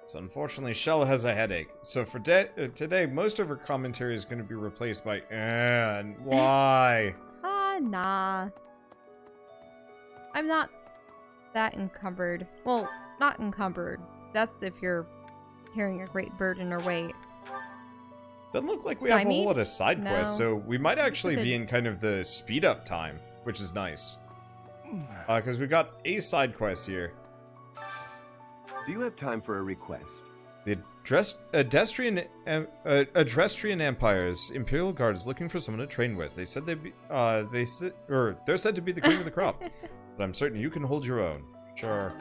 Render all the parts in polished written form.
So unfortunately, Shell has a headache. So for today, most of her commentary is going to be replaced by, and why? Nah. I'm not that encumbered. Well, not encumbered. That's if you're carrying a great burden or weight. Doesn't look like we have a whole lot of side No. quests, so we might actually be in kind of the speed up time, which is nice. Because we got a side quest here. Do you have time for a request? The Adrestrian Empire's Imperial Guard is looking for someone to train with. They said they're said to be the cream of the crop, but I'm certain you can hold your own. Sure.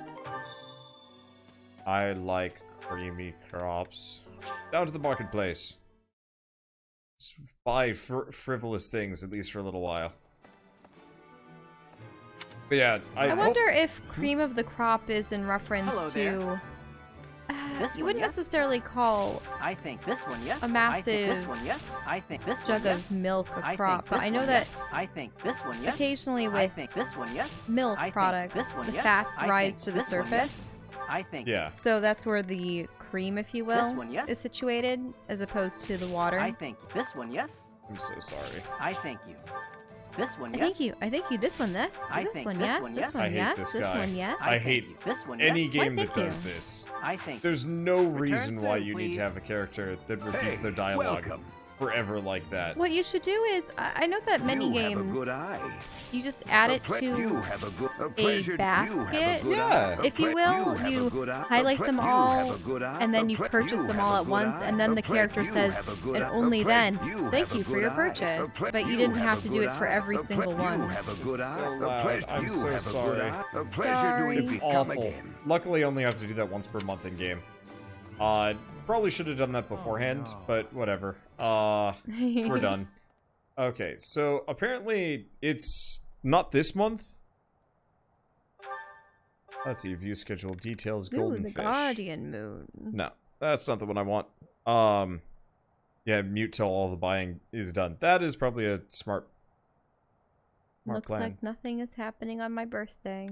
I like creamy crops. Down to the marketplace. Let's buy frivolous things, at least for a little while. But yeah, I wonder if cream of the crop is in reference to... you wouldn't necessarily call I think this one, yes. a massive I think this one, yes. I think this jug one, yes. of milk a crop, but I know one, that yes. I think this one, yes. occasionally I with think this one, yes. milk I think products, this one, the yes. fats I rise think to the this one, surface. yes. I think yeah. So that's where the cream, if you will, This one, yes. is situated, as opposed to the water. I think this one, yes. I'm so sorry. I thank you. This one, I yes. thank you. I thank you. This one, this. I This think one, this yes. one, This yes. one, I hate yes. this This guy. one, yes. I thank hate you. This one, Any yes. game Why, that thank does you. this. I think. There's no Return reason why soon, you need please. to have a character that repeats Hey, their dialogue welcome. forever like that. What you should do is, I know that many You have a games, good eye. you just add A it ple- to you have a good a a pleasure. You have a basket, good Yeah. eye. A if you ple- will, have a you good eye. A highlight ple- them you all, have a good eye. and then A you ple- purchase you them have all a at good once, eye. and then A the ple- character you says, have a good and eye. A only ple- then, you thank have a you for good your eye. A purchase. ple- But you didn't have have a to good do it for eye. every A ple- single one. You have a good It's eye. so A loud. pleasure. I'm You so have a sorry. good eye. A pleasure Sorry. doing It's it. Come awful. again. Luckily, I only have to do that once per month in game. Probably should have done that beforehand, no. but whatever. We're done. Okay, so apparently it's not this month. Let's see, view schedule details, Ooh, golden the fish. Guardian Moon. No, that's not the one I want. Yeah, mute till all the buying is done. That is probably a smart Looks plan. like nothing is happening on my birthday.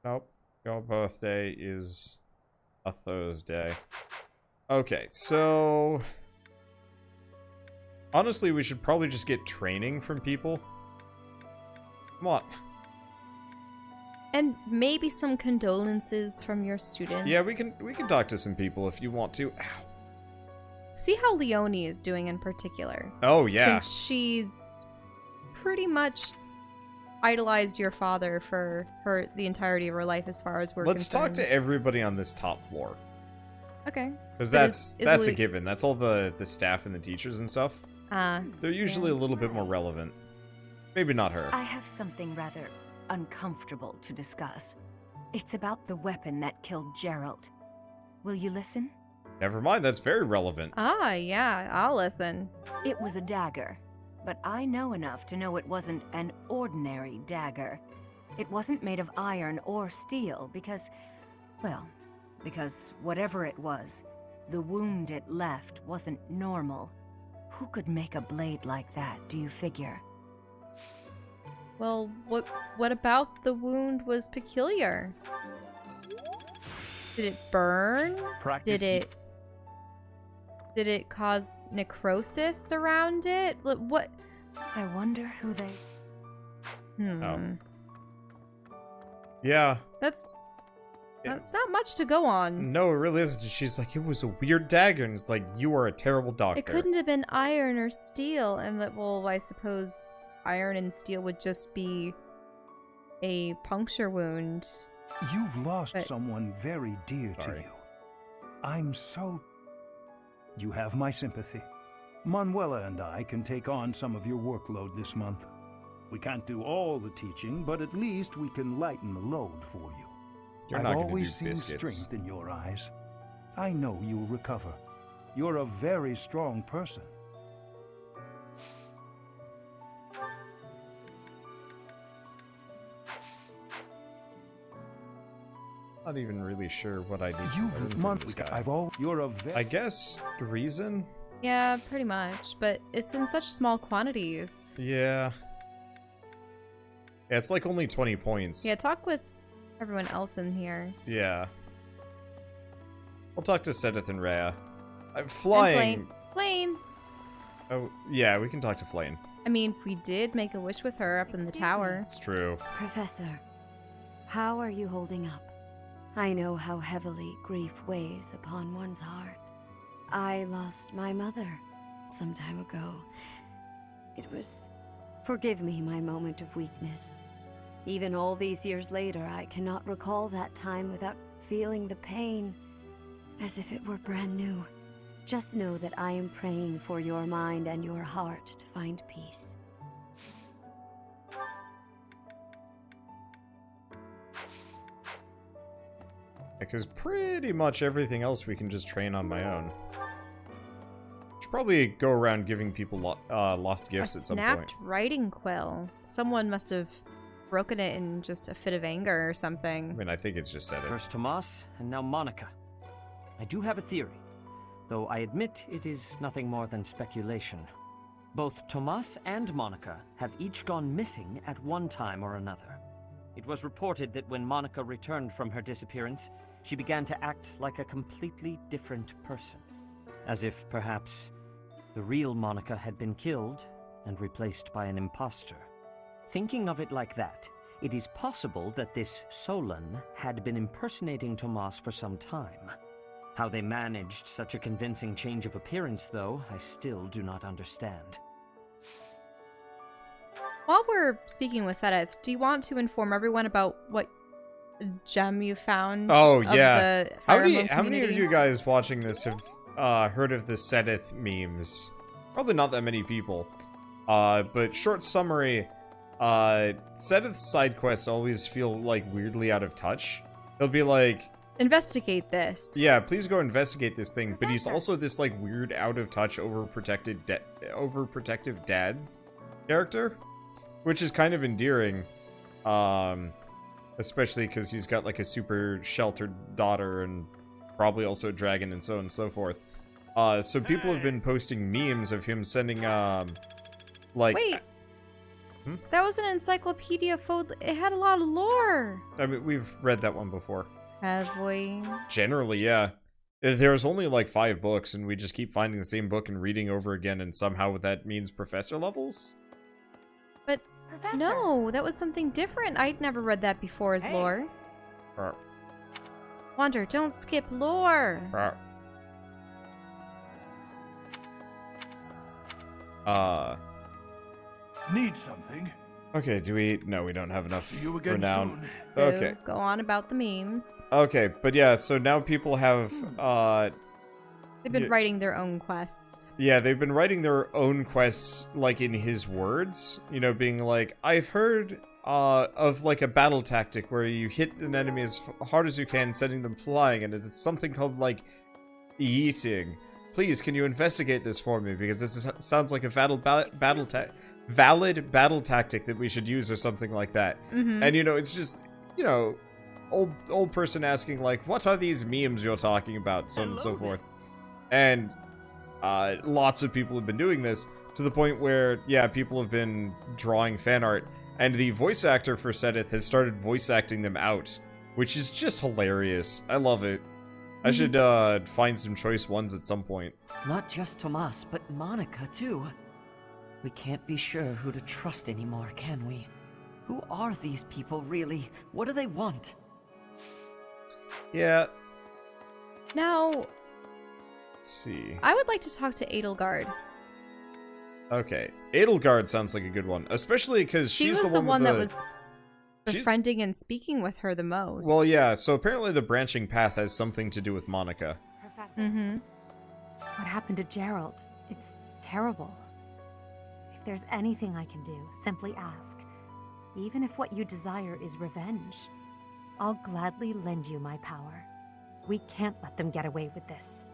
Nope. Your birthday is a Thursday. Okay, so... honestly, we should probably just get training from people. Come on. And maybe some condolences from your students. Yeah, we can talk to some people if you want to. Ow. See how Leonie is doing in particular. Oh, yeah. Since she's pretty much idolized your father for the entirety of her life as far as we're Let's talk concerned. to everybody on this top floor. Okay. Because But that's is a Lu- given. That's all the staff and the teachers and stuff. They're usually a little bit more relevant. Maybe not her. I have something rather uncomfortable to discuss. It's about the weapon that killed Gerald. Will you listen? Never mind, that's very relevant. Yeah, I'll listen. It was a dagger, but I know enough to know it wasn't an ordinary dagger. It wasn't made of iron or steel because, well, because whatever it was, the wound it left wasn't normal. Who could make a blade like that, do you figure? Well, what about the wound was peculiar? Did it burn? Practice. Did it cause necrosis around it? What? I wonder who they... Oh. Yeah. That's not much to go on. No, it really isn't. She's like, it was a weird dagger, and it's like, you are a terrible doctor. It couldn't have been iron or steel, and well, I suppose iron and steel would just be a puncture wound. You've lost But- someone very dear to Sorry. you. I'm so... You have my sympathy. Manuela and I can take on some of your workload this month. We can't do all the teaching, but at least we can lighten the load for you. You're I've not gonna always do seen biscuits. strength in your eyes. I know you'll recover. You're a very strong person. Not even really sure what I need to learn You've from this guy. You're a very... I guess reason? Yeah, pretty much, but it's in such small quantities. Yeah. Yeah, it's like only 20 points. Yeah, talk with everyone else in here. Yeah. I'll talk to Sedith and Rhea. Flying. Flane. Oh, yeah, we can talk to Flane. I mean, we did make a wish with her up in the tower. It's true. Professor, how are you holding up? I know how heavily grief weighs upon one's heart. I lost my mother some time ago. It was... Forgive me my moment of weakness. Even all these years later, I cannot recall that time without feeling the pain, as if it were brand new. Just know that I am praying for your mind and your heart to find peace. Because pretty much everything else we can just train on my own. Should probably go around giving people lost gifts at some point. A snapped writing quill. Someone must have broken it in just a fit of anger or something. I mean, I think it's just said it. First Tomas, and now Monica. I do have a theory, though I admit it is nothing more than speculation. Both Tomas and Monica have each gone missing at one time or another. It was reported that when Monica returned from her disappearance, she began to act like a completely different person. As if, perhaps, the real Monica had been killed and replaced by an impostor. Thinking of it like that, it is possible that this Fódlan had been impersonating Tomas for some time. How they managed such a convincing change of appearance, though, I still do not understand. While we're speaking with Sedith, do you want to inform everyone about what gem you found? Oh, of yeah. The Fire Emblem How many of community? you guys watching this have heard of the Sedith memes? Probably not that many people. But short summary, Sedith's side quests always feel like weirdly out of touch. They'll be like, investigate this. yeah, please go investigate this thing. But he's also this like weird out of touch overprotective dad character, which is kind of endearing. Especially because he's got like a super sheltered daughter and probably also a dragon and so on and so forth. So people have been posting memes of him sending like... Wait. That was an encyclopedia Fódlan. It had a lot of lore. I mean, we've read that one before. Have we? Generally, yeah. There's only like 5 books, and we just keep finding the same book and reading over again, and somehow that means professor levels? But Professor! no, that was something different. I'd never read that before as lore. Rawr. Wander, don't skip lore. Rawr. Need something? Okay, do we... No, we don't have enough See you again renown. soon. So Okay. go on about the memes. Okay, but yeah, so now people have, They've been Yeah. writing their own quests. yeah, they've been writing their own quests, like, in his words. You know, being like, I've heard, of, like, a battle tactic where you hit an enemy as hard as you can, sending them flying, and it's something called, like, yeeting. Please, can you investigate this for me? Because this sounds like a valid battle tactic that we should use or something like that. Mm-hmm. And, you know, it's just, you know, old person asking, like, what are these memes you're talking about? So on and so forth. And lots of people have been doing this to the point where, yeah, people have been drawing fan art. And the voice actor for Sedith has started voice acting them out, which is just hilarious. I love it. I should find some choice ones at some point. Not just Tomas, but Monica, too. We can't be sure who to trust anymore, can we? Who are these people, really? What do they want? Yeah, Now, let's see. I would like to talk to Edelgard. Okay, Edelgard sounds like a good one, especially because She she's was the one that with was she's- befriending and speaking with her the most. Well, yeah, so apparently the branching path has something to do with Monica. Professor, Mm-hmm. what happened to Gerald? It's terrible. If there's anything I can do, simply ask. Even if what you desire is revenge, I'll gladly lend you my power. We can't let them get away with this.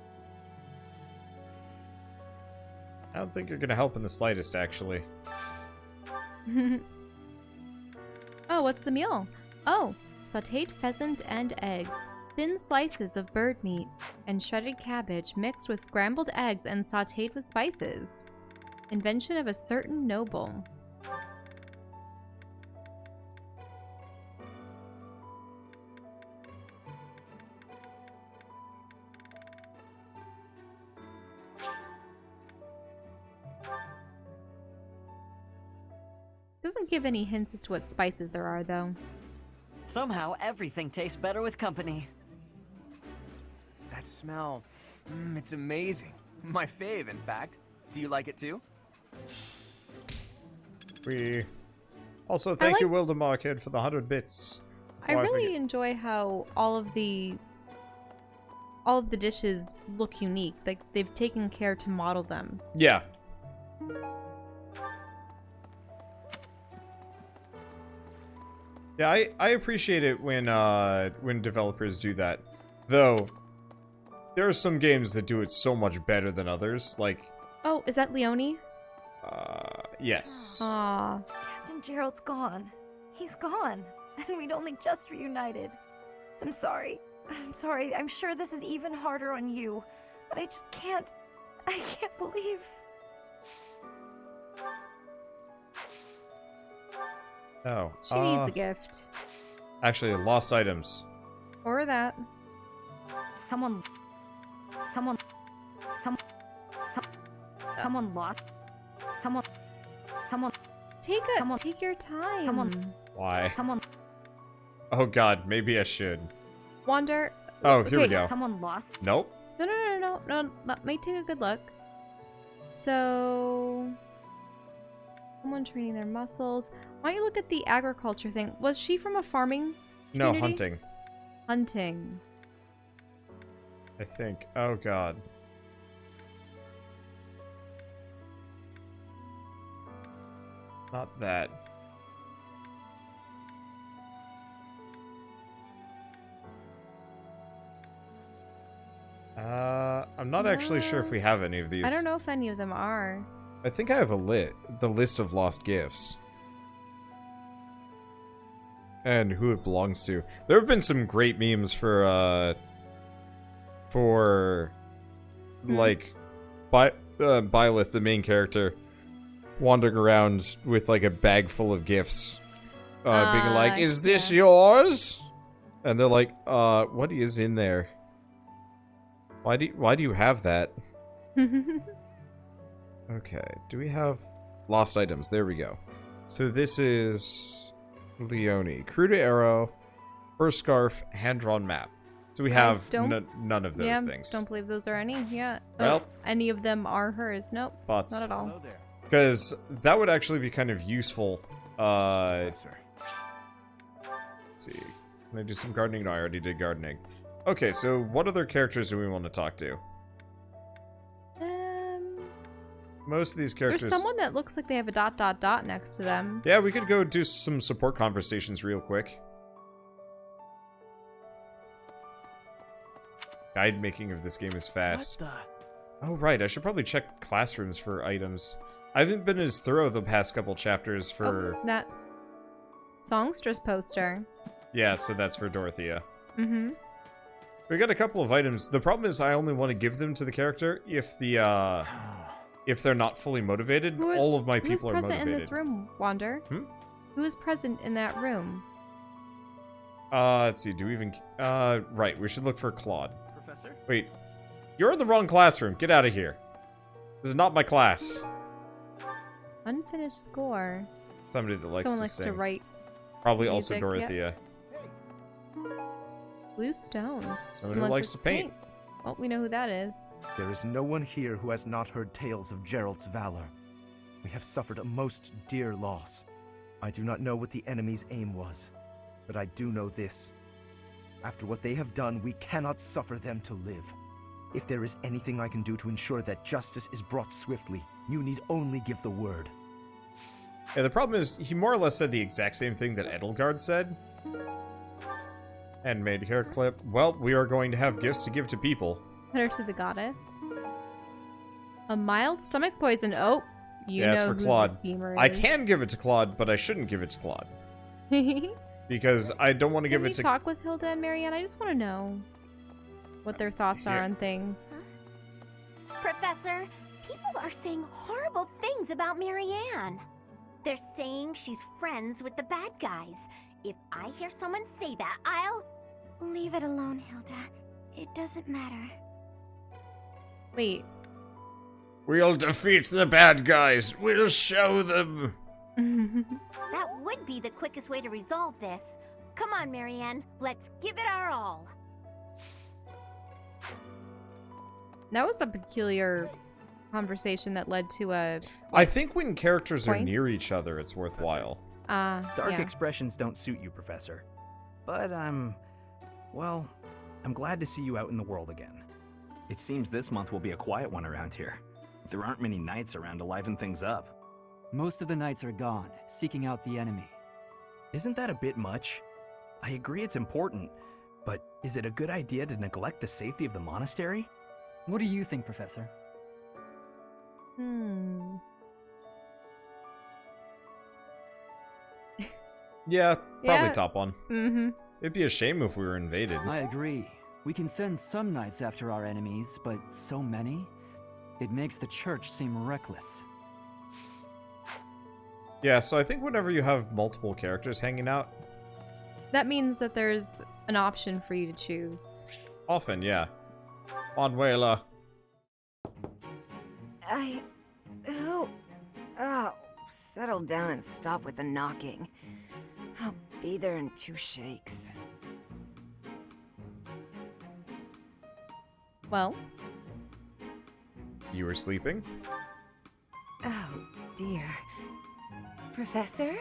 I don't think you're gonna help in the slightest, actually. Oh, what's the meal? Oh, sautéed pheasant and eggs, thin slices of bird meat, and shredded cabbage mixed with scrambled eggs and sautéed with spices. Invention of a certain noble. Doesn't give any hints as to what spices there are, though. Somehow, everything tastes better with company. That smell, it's amazing. My fave, in fact. Do you like it too? We also thank you, Wildemar Kid, for the 100 bits. I really enjoy how all of the dishes look unique. Like they've taken care to model them. Yeah. Yeah, I appreciate it when developers do that. Though there are some games that do it so much better than others. Like, oh, is that Leone? Yes. Aw. Captain Gerald's gone. He's gone. And we'd only just reunited. I'm sorry. I'm sorry. I'm sure this is even harder on you. But I just can't. I can't believe. Oh. She needs a gift. Actually, lost items. Or that. Someone lost. Take your time. Why? Someone. Oh god, maybe I should. Wander. Oh, here we okay, go. Someone lost. Nope. No. Let me take a good look. So, someone training their muscles. Why don't you look at the agriculture thing? Was she from a farming No, community? hunting. Hunting. I think. Oh god. Not that. I'm not actually sure if we have any of these. I don't know if any of them are. I think I have the list of lost gifts. And who it belongs to. There have been some great memes for like Byleth, the main character, wandering around with like a bag full of gifts. Being like, is this yours? And they're like, what is in there? Why do you have that? Okay, do we have lost items? There we go. So this is Leone. Crew to arrow, fur scarf, hand-drawn map. So we have none of those things. Don't believe those are any. Yeah. Well, any of them are hers. Nope. But not at all. Because that would actually be kind of useful. Let's see. Can I do some gardening? No, I already did gardening. Okay, so what other characters do we want to talk to? Most of these characters... There's someone that looks like they have a ... next to them. Yeah, we could go do some support conversations real quick. Guide making of this game is fast. Oh, right, I should probably check classrooms for items. I haven't been as thorough the past couple chapters for... Oh, that songstress poster. Yeah, so that's for Dorothea. Mm-hmm. We got a couple of items. The problem is I only want to give them to the character if the, if they're not fully motivated. All of my people are motivated. Who is present in this room, Wander? Hmm? Who is present in that room? Let's see, do we even... right, we should look for Claude. Professor? Wait, you're in the wrong classroom. Get out of here. This is not my class. Unfinished score. Somebody that likes Someone to likes sing. to write Probably music, also Dorothea. Yep. Blue stone. Someone who likes to paint. Well, we know who that is. There is no one here who has not heard tales of Gerald's valor. We have suffered a most dear loss. I do not know what the enemy's aim was, but I do know this. After what they have done, we cannot suffer them to live. If there is anything I can do to ensure that justice is brought swiftly, you need only give the word. Yeah, the problem is, he more or less said the exact same thing that Edelgard said. And made hair clip. Well, we are going to have gifts to give to people. Better to the goddess. A mild stomach poison. Oh, you know it's for who Claude. the schemer is. I can give it to Claude, but I shouldn't give it to Claude. Because I don't want to give it to... Can you talk with Hilda and Marianne? I just want to know what their thoughts are on things. Professor, people are saying horrible things about Marianne. They're saying she's friends with the bad guys. If I hear someone say that, I'll... Leave it alone, Hilda. It doesn't matter. Wait. We'll defeat the bad guys. We'll show them. That would be the quickest way to resolve this. Come on, Marianne, let's give it our all. That was a peculiar conversation that led to a... I think when characters are Points? near each other, it's worthwhile. Dark yeah. expressions don't suit you, Professor. But well, I'm glad to see you out in the world again. It seems this month will be a quiet one around here. There aren't many knights around to liven things up. Most of the knights are gone, seeking out the enemy. Isn't that a bit much? I agree it's important, but is it a good idea to neglect the safety of the monastery? What do you think, Professor? Yeah, probably Yeah. top one. Mm-hmm. It'd be a shame if we were invaded. I agree. We can send some knights after our enemies, but so many? It makes the church seem reckless. Yeah, so I think whenever you have multiple characters hanging out, That means that there's an option for you to choose. often, yeah. Manuela. Oh, settle down and stop with the knocking. I'll be there in 2 shakes. Well, You were sleeping? Oh, dear. Professor?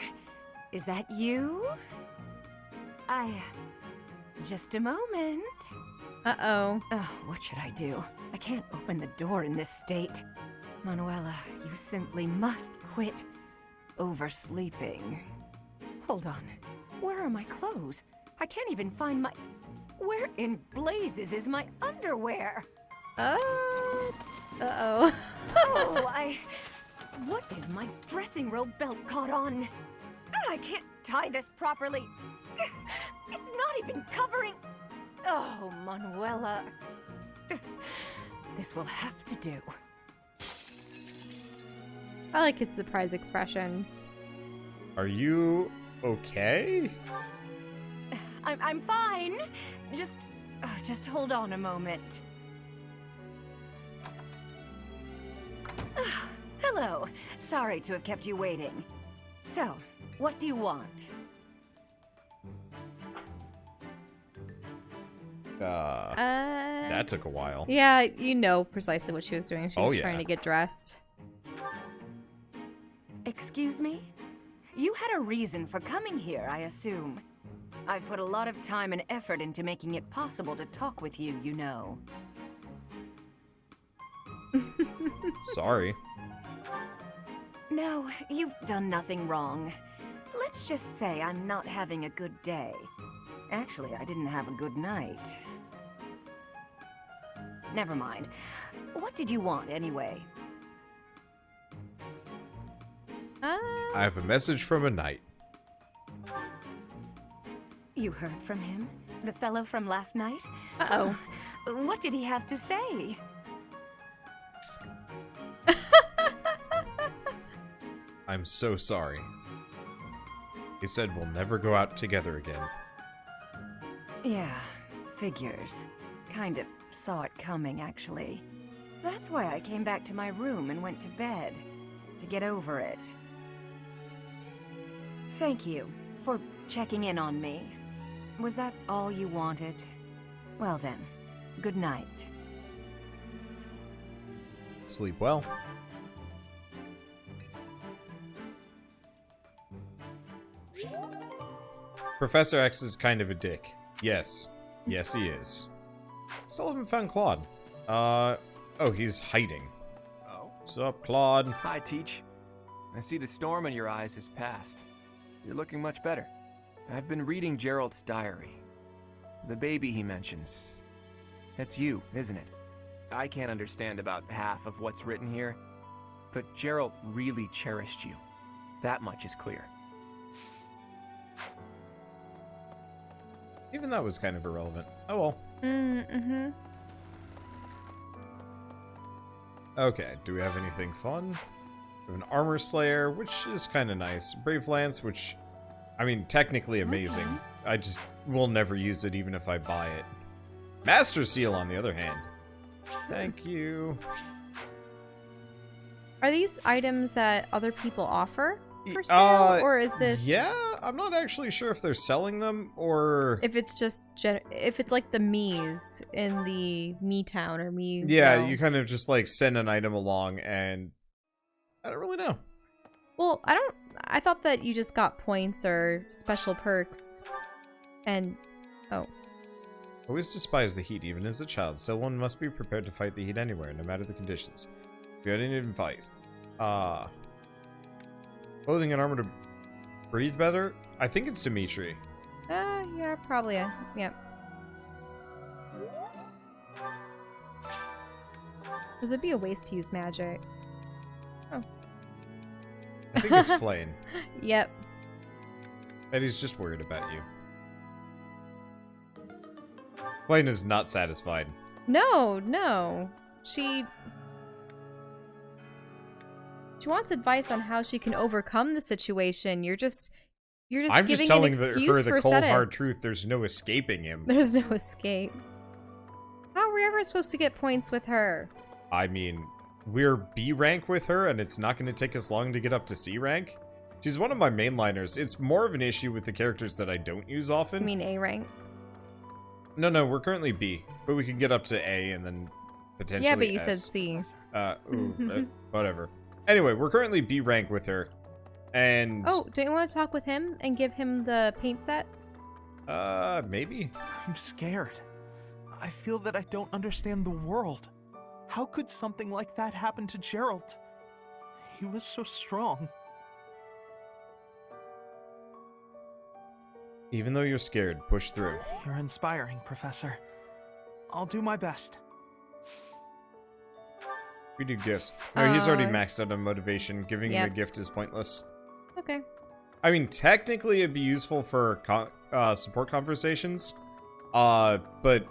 Is that you? Just a moment. uh-oh. Oh, what should I do? I can't open the door in this state. Manuela, you simply must quit oversleeping. Hold on. Where are my clothes? I can't even find my... Where in blazes is my underwear? Uh-oh. Oh, What is my dressing robe belt caught on? I can't tie this properly. It's not even covering... Oh, Manuela. This will have to do. I like his surprise expression. Are you okay? I'm fine. Just hold on a moment. Hello. Sorry to have kept you waiting. So, what do you want? That took a while. Yeah, you know precisely what she was doing. She was yeah. trying to get dressed. Excuse me? You had a reason for coming here, I assume. I've put a lot of time and effort into making it possible to talk with you, you know. Sorry. No, you've done nothing wrong. Let's just say I'm not having a good day. Actually, I didn't have a good night. Never mind. What did you want, anyway? I have a message from a knight. You heard from him? The fellow from last night? Uh-oh. What did he have to say? I'm so sorry. He said we'll never go out together again. Yeah, figures. Kind of saw it coming, actually. That's why I came back to my room and went to bed. To get over it. Thank you for checking in on me. Was that all you wanted? Well then, good night. Sleep well. Professor X is kind of a dick. Yes. Yes, he is. Still haven't found Claude. Oh, he's hiding. Oh? Sup, Claude? Hi, Teach. I see the storm in your eyes has passed. You're looking much better. I've been reading Gerald's diary. The baby he mentions. That's you, isn't it? I can't understand about half of what's written here, but Gerald really cherished you. That much is clear. Even that was kind of irrelevant. Oh well. Mm-hmm. Okay, do we have anything fun? We have an Armor Slayer, which is kind of nice. Brave Lance, which, I mean, technically amazing. Okay. I just will never use it even if I buy it. Master Seal, on the other hand. Thank you. Are these items that other people offer? for sale, or is this? Yeah, I'm not actually sure if they're selling them or if it's just if it's like the Miis in the Me Town or Me. Yeah, Realm. you kind of just like send an item along, and I don't really know. Well, I thought that you just got points or special perks, and Always despise the heat, even as a child. Still, one must be prepared to fight the heat anywhere, no matter the conditions. If you had any advice, clothing and armor to breathe better. I think it's Dimitri. Yeah, probably. Yeah. Because it'd be a waste to use magic. Oh. I think it's Flame. Yep. Eddie's just worried about you. Flame is not satisfied. No. She wants advice on how she can overcome the situation. You're just I'm giving just telling an her excuse the for cold setting. hard truth. There's no escaping him. There's no escape. How are we ever supposed to get points with her? I mean, we're B rank with her, and it's not going to take us long to get up to C rank. She's one of my mainliners. It's more of an issue with the characters that I don't use often. You mean A rank? No, we're currently B, but we can get up to A and then potentially Yeah, but you S. said C. Whatever. Anyway, we're currently B rank with her, and Oh, don't you want to talk with him and give him the paint set? maybe. I'm scared. I feel that I don't understand the world. How could something like that happen to Geralt? He was so strong. Even though you're scared, push through. You're inspiring, Professor. I'll do my best. We do gifts. No, he's already Uh, maxed out on motivation. Giving him yep. a gift is pointless. Okay. I mean, technically it'd be useful for support conversations, but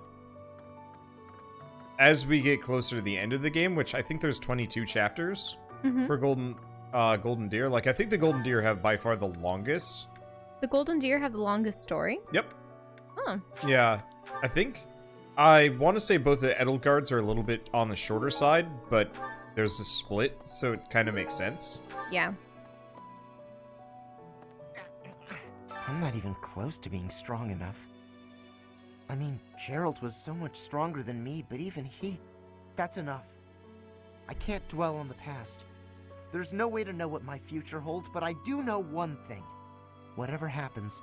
as we get closer to the end of the game, which I think there's 22 chapters for Golden Deer. Like, I think the Golden Deer have by far the longest. The Golden Deer have the longest story? Yep. Huh. Yeah, I think. I want to say both the Edelgards are a little bit on the shorter side, but there's a split, so it kind of makes sense. Yeah. I'm not even close to being strong enough. I mean, Gerald was so much stronger than me, but even he... That's enough. I can't dwell on the past. There's no way to know what my future holds, but I do know one thing. Whatever happens,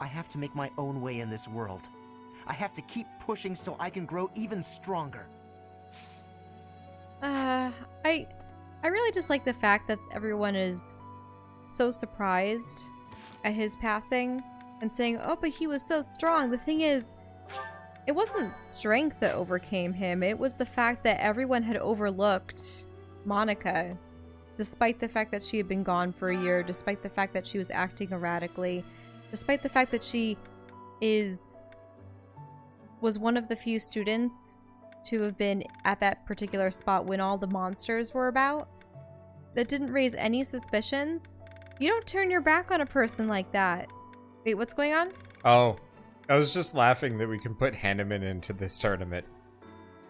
I have to make my own way in this world. I have to keep pushing so I can grow even stronger. I really just like the fact that everyone is so surprised at his passing and saying, oh, but he was so strong. The thing is, it wasn't strength that overcame him. It was the fact that everyone had overlooked Monica, despite the fact that she had been gone for a year, despite the fact that she was acting erratically, despite the fact that she was one of the few students to have been at that particular spot when all the monsters were about, that didn't raise any suspicions. You don't turn your back on a person like that. Wait, what's going on? Oh, I was just laughing that we can put Hanneman into this tournament.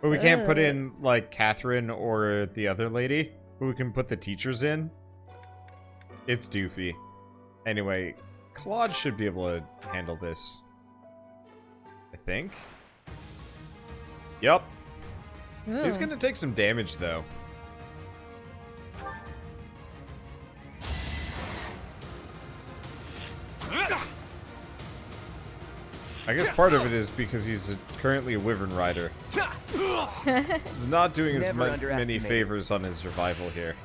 But we can't put in, like, Catherine or the other lady. But we can put the teachers in. It's doofy. Anyway, Claude should be able to handle this. I think. Yup. He's gonna take some damage, though. I guess part of it is because he's currently a Wyvern Rider. This is not doing as many favors on his survival here.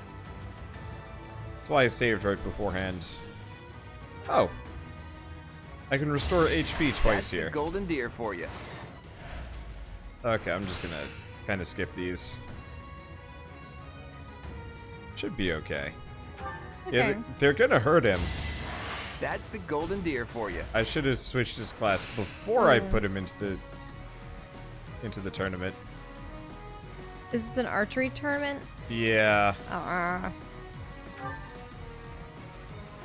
That's why I saved right beforehand. Oh. I can restore HP twice That's here. the Golden Deer for you. Okay, I'm just gonna kind of skip these. Should be okay. Yeah, they're gonna hurt him. That's the Golden Deer for you. I should have switched his class before I put him into the tournament. Is this an archery tournament? Yeah. I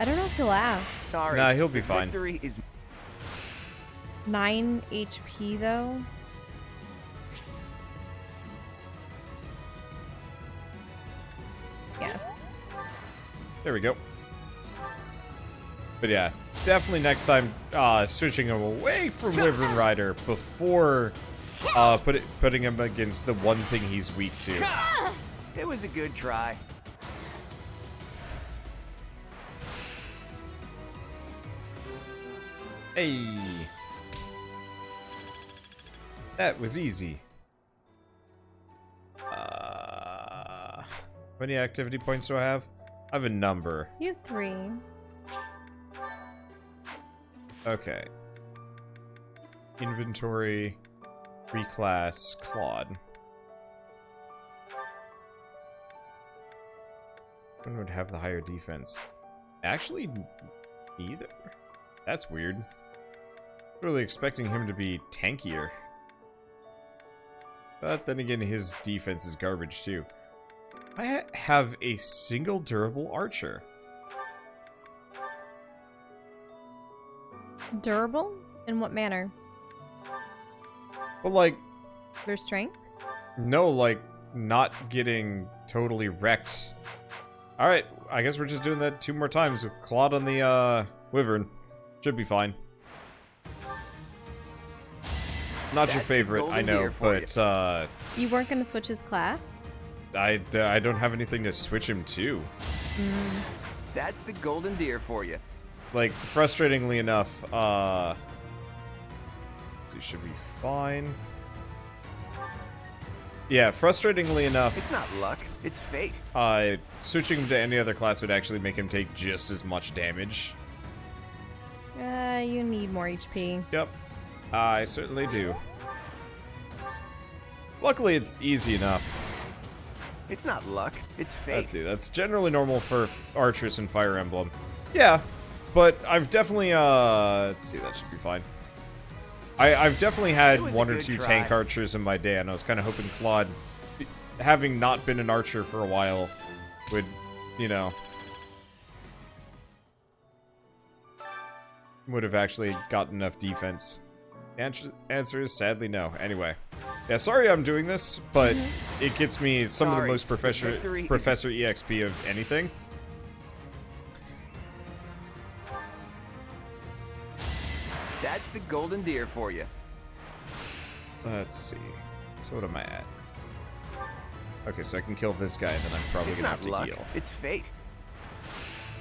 don't know if he'll last. Sorry. Nah, he'll be fine. Victory is 9 HP though. Yes. There we go. But yeah, definitely next time switching him away from Wyvern Rider before putting him against the one thing he's weak to. It was a good try. Hey. That was easy. How many activity points do I have? I have a number. You have 3. Okay. Inventory, reclass, Claude. One would have the higher defense. Actually, neither. That's weird. Really expecting him to be tankier. But then again, his defense is garbage too. I have a single durable archer. Durable? In what manner? Well, like... Their strength? No, like, not getting totally wrecked. Alright, I guess we're just doing that 2 more times with Claude on the, Wyvern. Should be fine. Not your favorite, I know, but, You weren't gonna switch his class? I don't have anything to switch him to. That's the golden deer for you. Like, frustratingly enough, let's see, should be fine. Yeah, frustratingly enough... It's not luck, it's fate. Switching him to any other class would actually make him take just as much damage. You need more HP. Yep. I certainly do. Luckily, it's easy enough. It's not luck, it's fate. Let's see, that's generally normal for archers in Fire Emblem. Yeah, but I've definitely, let's see, that should be fine. I've definitely had 1 or 2 tank archers in my day, and I was kind of hoping Claude, having not been an archer for a while, would, you know, would have actually got enough defense. Answer is sadly no. Anyway. Yeah, sorry I'm doing this, but it gets me some of the most Professor EXP of anything. That's the golden deer for you. Let's see. So what am I at? Okay, so I can kill this guy, and then I'm probably gonna have to heal. It's fate.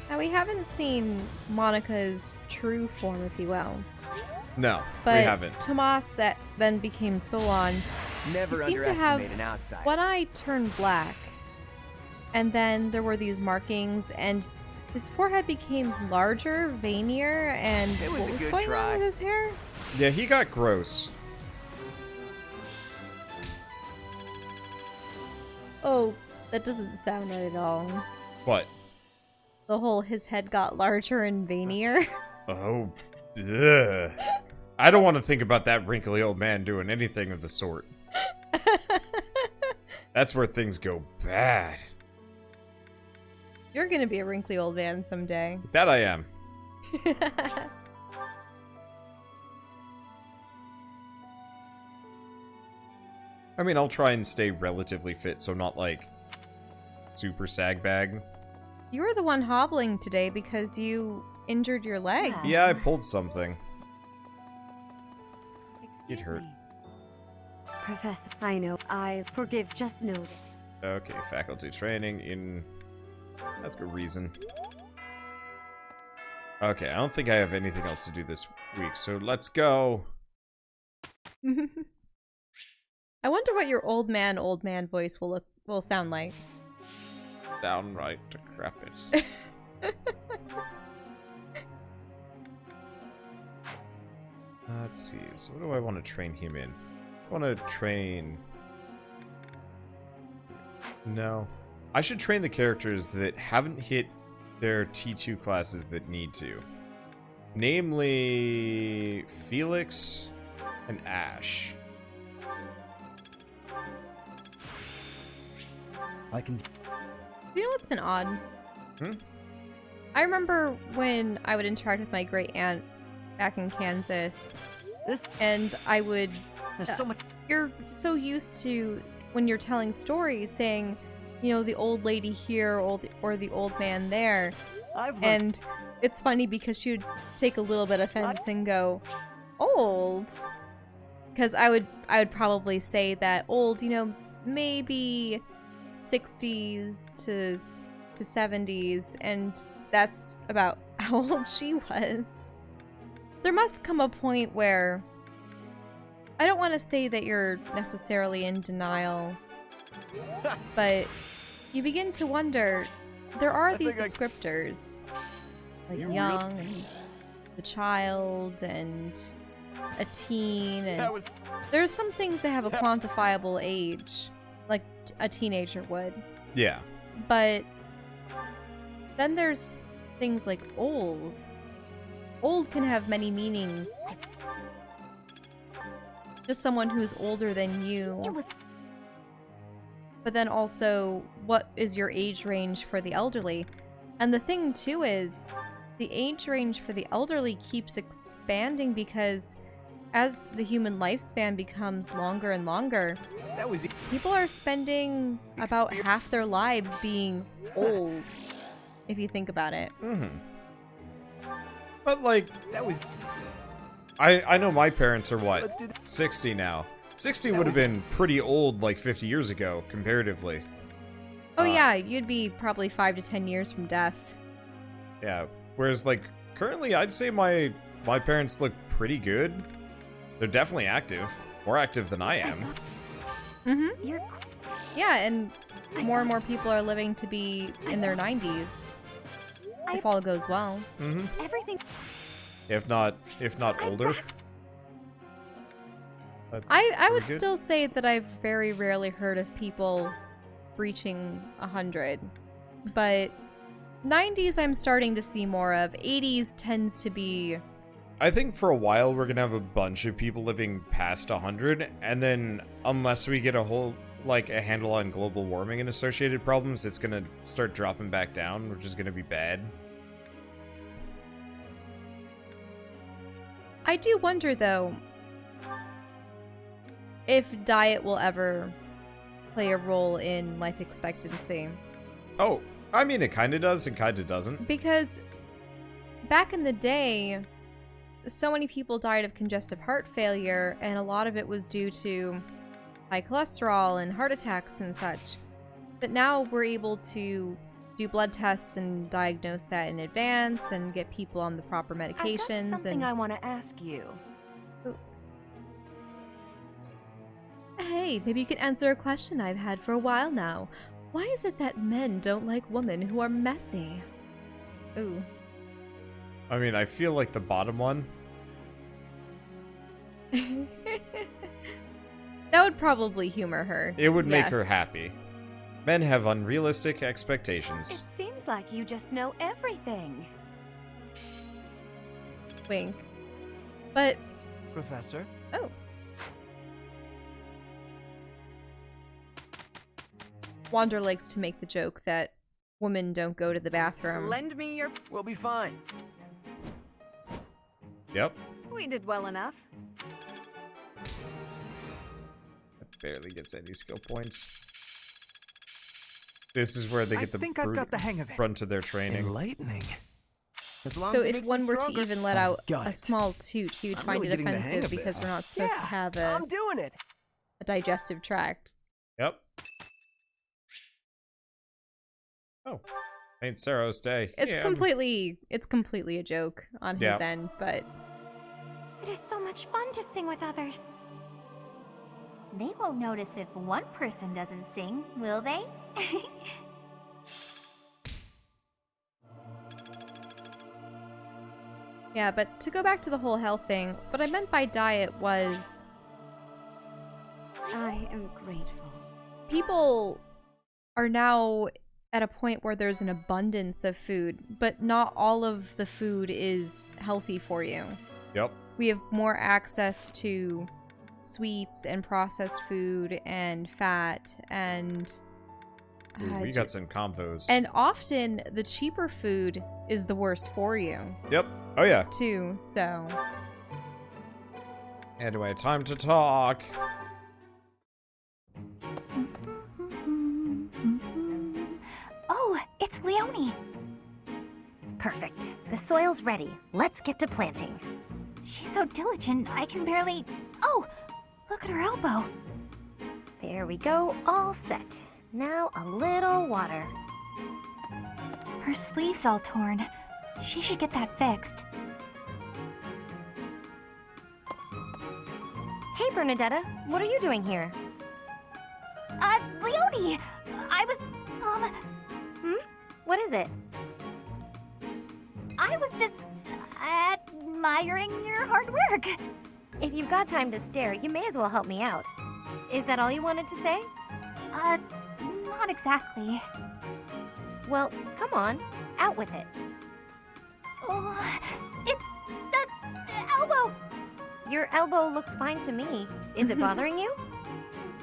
Now, we haven't seen Monica's true form, if you will. No, but we haven't. Tomas that then became Solon. Never underestimate an outsider. One eye turned black, and then there were these markings, and his forehead became larger, veinier, and what was going on with his hair? Yeah, he got gross. Oh, that doesn't sound right at all. What? The whole his head got larger and veinier. Oh, ugh. I don't want to think about that wrinkly old man doing anything of the sort. That's where things go bad. You're gonna be a wrinkly old man someday. That I am. I mean, I'll try and stay relatively fit, so not like super sag bag. You were the one hobbling today because you injured your leg. Yeah, I pulled something. It hurt. Professor, I know. I forgive, just know. Okay, faculty training in... That's good reason. Okay, I don't think I have anything else to do this week, so let's go. I wonder what your old man voice will sound like. Downright decrepit. Let's see, so what do I want to train him in? I want to train... No. I should train the characters that haven't hit their T2 classes that need to. Namely, Felix and Ash. I can... You know what's been odd? Hmm? I remember when I would interact with my great aunt back in Kansas, and I would... There's so much... You're so used to, when you're telling stories, saying, you know, the old lady here or the old man there. And it's funny because she would take a little bit of offense and go, old? Because I would probably say that old, you know, maybe 60s to 70s, and that's about how old she was. There must come a point where I don't want to say that you're necessarily in denial, but you begin to wonder, there are these descriptors, like young, and the child, and a teen, and there's some things that have a quantifiable age, like a teenager would. Yeah. But then there's things like old. Old can have many meanings. Just someone who's older than you. But then also, what is your age range for the elderly? And the thing too is, the age range for the elderly keeps expanding because as the human lifespan becomes longer and longer, people are spending about half their lives being old, if you think about it. Mm-hmm. But like, I know my parents are what, 60 now. 60 would have been pretty old like 50 years ago, comparatively. Oh yeah, you'd be probably 5 to 10 years from death. Yeah, whereas like, currently I'd say my parents look pretty good. They're definitely active. More active than I am. Mm-hmm. Yeah, and more people are living to be in their 90s. If all goes well. Mm-hmm. Everything. If not older. I would still say that I've very rarely heard of people reaching 100. But 90s I'm starting to see more of. 80s tends to be... I think for a while we're gonna have a bunch of people living past 100, and then unless we get a handle on global warming and associated problems, it's gonna start dropping back down, which is gonna be bad. I do wonder, though, if diet will ever play a role in life expectancy. Oh, I mean, it kind of does and kind of doesn't. Because back in the day, so many people died of congestive heart failure, and a lot of it was due to high cholesterol and heart attacks and such, that now we're able to do blood tests and diagnose that in advance and get people on the proper medications. I've got something I want to ask you. Hey, maybe you can answer a question I've had for a while now. Why is it that men don't like women who are messy? Ooh. I mean, I feel like the bottom one. That would probably humor her. It would make her happy. Men have unrealistic expectations. It seems like you just know everything. Wink. But... Professor? Oh. Wander likes to make the joke that women don't go to the bathroom. Lend me your... We'll be fine. Yep. We did well enough. That barely gets any skill points. This is where they get I've got the hang of it. Brunt of their training. Enlightening. So if one were to even let out a small toot, you'd find it offensive because we're not supposed to have a digestive tract. Yep. Oh, Saint Seiros Day. It's completely a joke on his end, but it is so much fun to sing with others. They won't notice if one person doesn't sing, will they? Yeah, but to go back to the whole health thing, what I meant by diet was... I am grateful. People are now at a point where there's an abundance of food, but not all of the food is healthy for you. Yep. We have more access to sweets and processed food and fat and... we got some combos. And often, the cheaper food is the worst for you. Yep. Oh, yeah. Too, so... Anyway, time to talk. Oh, it's Leonie. Perfect. The soil's ready. Let's get to planting. She's so diligent, I can barely... Oh! Look at her elbow. There we go, all set. Now a little water. Her sleeve's all torn. She should get that fixed. Hey, Bernadetta, what are you doing here? Leone! I was, What is it? I was just admiring your hard work. If you've got time to stare, you may as well help me out. Is that all you wanted to say? Not exactly. Well, come on, out with it. Oh, it's the elbow! Your elbow looks fine to me. Is it bothering you?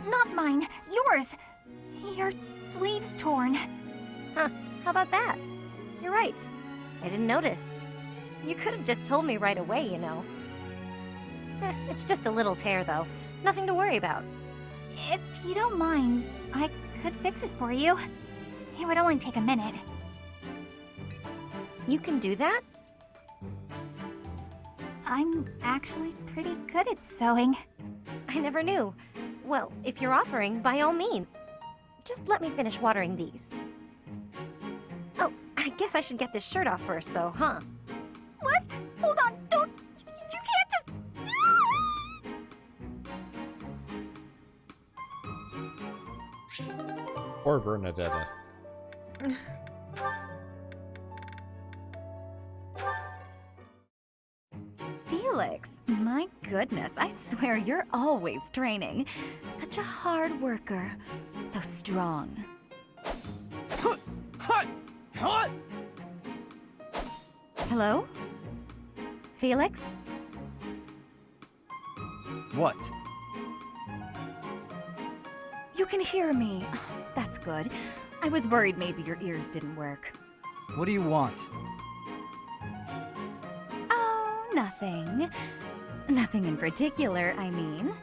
Not mine, yours. Your sleeve's torn. Huh, how about that? You're right. I didn't notice. You could have just told me right away, you know. It's just a little tear, though. Nothing to worry about. If you don't mind, I could fix it for you. It would only take a minute. You can do that? I'm actually pretty good at sewing. I never knew. Well, if you're offering, by all means. Just let me finish watering these. Oh, I guess I should get this shirt off first, though, huh? What? Hold on, don't... You can't just... Poor Bernadetta. Felix, my goodness, I swear you're always training. Such a hard worker. So strong. Hello? Felix? What? You can hear me. That's good. I was worried maybe your ears didn't work. What do you want? Oh, nothing. Nothing in particular, I mean.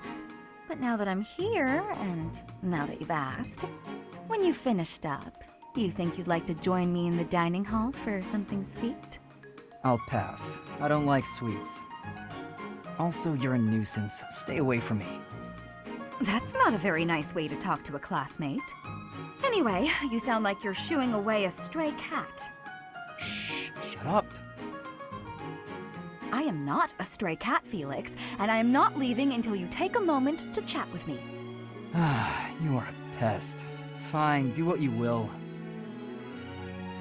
But now that I'm here, and now that you've asked, when you've finished up, do you think you'd like to join me in the dining hall for something sweet? I'll pass. I don't like sweets. Also, you're a nuisance. Stay away from me. That's not a very nice way to talk to a classmate. Anyway, you sound like you're shooing away a stray cat. Shh, shut up. I am not a stray cat, Felix, and I am not leaving until you take a moment to chat with me. You are a pest. Fine, do what you will.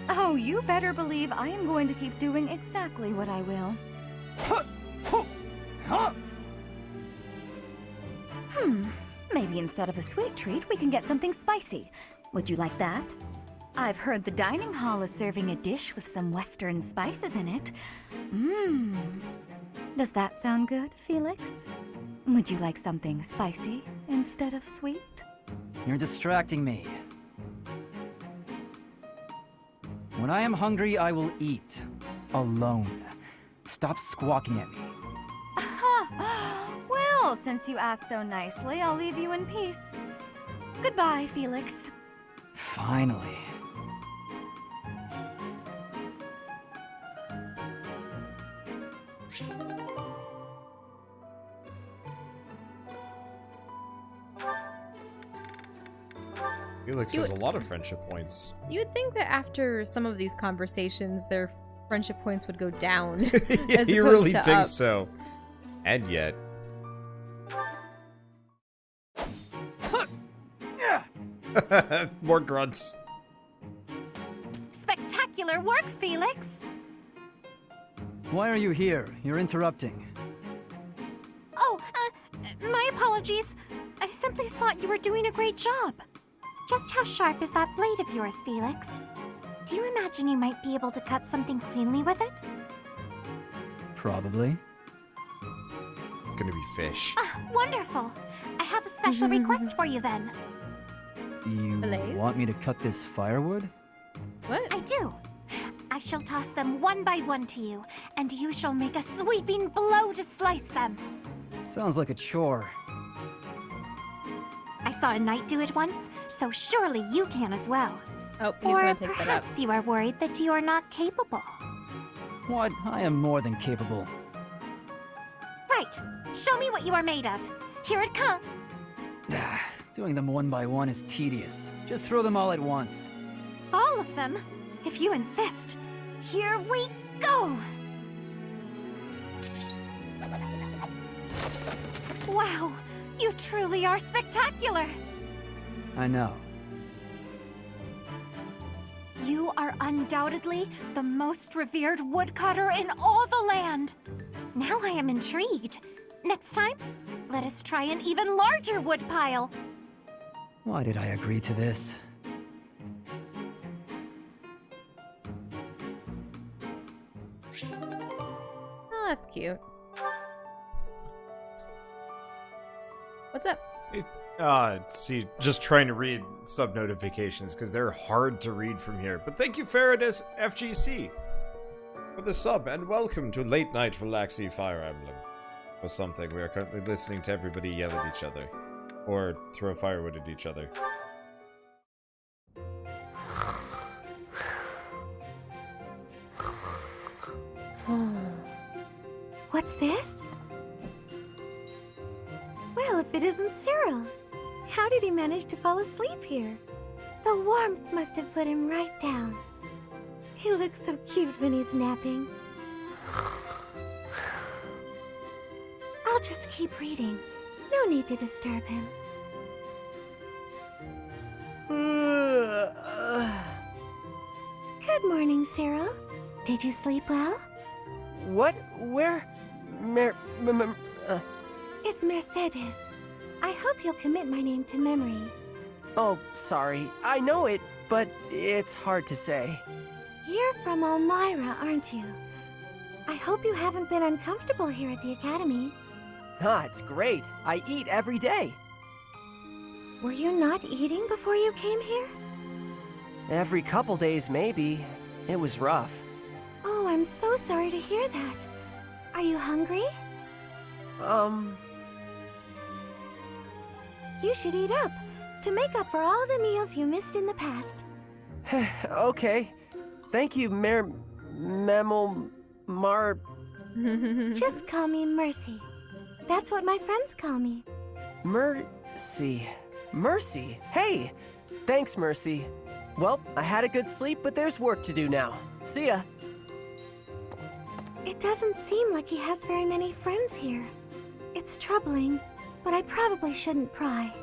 Oh, you better believe I am going to keep doing exactly what I will. Maybe instead of a sweet treat, we can get something spicy. Would you like that? I've heard the dining hall is serving a dish with some Western spices in it. Does that sound good, Felix? Would you like something spicy instead of sweet? You're distracting me. When I am hungry, I will eat. Alone. Stop squawking at me. Well, since you asked so nicely, I'll leave you in peace. Goodbye, Felix. Finally. Felix has a lot of friendship points. You'd think that after some of these conversations, their friendship points would go down. Yeah, as you opposed really to think up. so. And yet. More grunts. Spectacular work, Felix! Why are you here? You're interrupting. Oh, my apologies. I simply thought you were doing a great job. Just how sharp is that blade of yours, Felix? Do you imagine you might be able to cut something cleanly with it? Probably. It's gonna be fish. Wonderful. I have a special request for you then. You Blaze? want me to cut this firewood? What? I do. I shall toss them one by one to you, and you shall make a sweeping blow to slice them. Sounds like a chore. I saw a knight do it once, so surely you can as well. Oh, he's Or gonna take that up. perhaps you are worried that you are not capable. What? I am more than capable. Right. Show me what you are made of. Here it comes. Doing them one by one is tedious. Just throw them all at once. All of them, if you insist. Here we go! Wow, you truly are spectacular! I know. You are undoubtedly the most revered woodcutter in all the land. Now I am intrigued. Next time, let us try an even larger woodpile. Why did I agree to this? Oh, that's cute. What's up? See, just trying to read sub notifications because they're hard to read from here. But thank you, Faradis FGC, for the sub, and welcome to Late Night Relaxy Fire Emblem. Or something. We are currently listening to everybody yell at each other. Or throw firewood at each other. What's this? Well, if it isn't Cyril. How did he manage to fall asleep here? The warmth must have put him right down. He looks so cute when he's napping. I'll just keep reading. No need to disturb him. Good morning, Cyril. Did you sleep well? What? Where? It's Mercedes. I hope you'll commit my name to memory. Oh, sorry. I know it, but it's hard to say. You're from Elmira, aren't you? I hope you haven't been uncomfortable here at the Academy. Ah, it's great. I eat every day. Were you not eating before you came here? Every couple days, maybe. It was rough. Oh, I'm so sorry to hear that. Are you hungry? You should eat up, to make up for all the meals you missed in the past. Okay. Thank you, Just call me Mercy. That's what my friends call me. Mercy. Mercy. Hey! Thanks, Mercy. Well, I had a good sleep, but there's work to do now. See ya. It doesn't seem like he has very many friends here. It's troubling, but I probably shouldn't pry.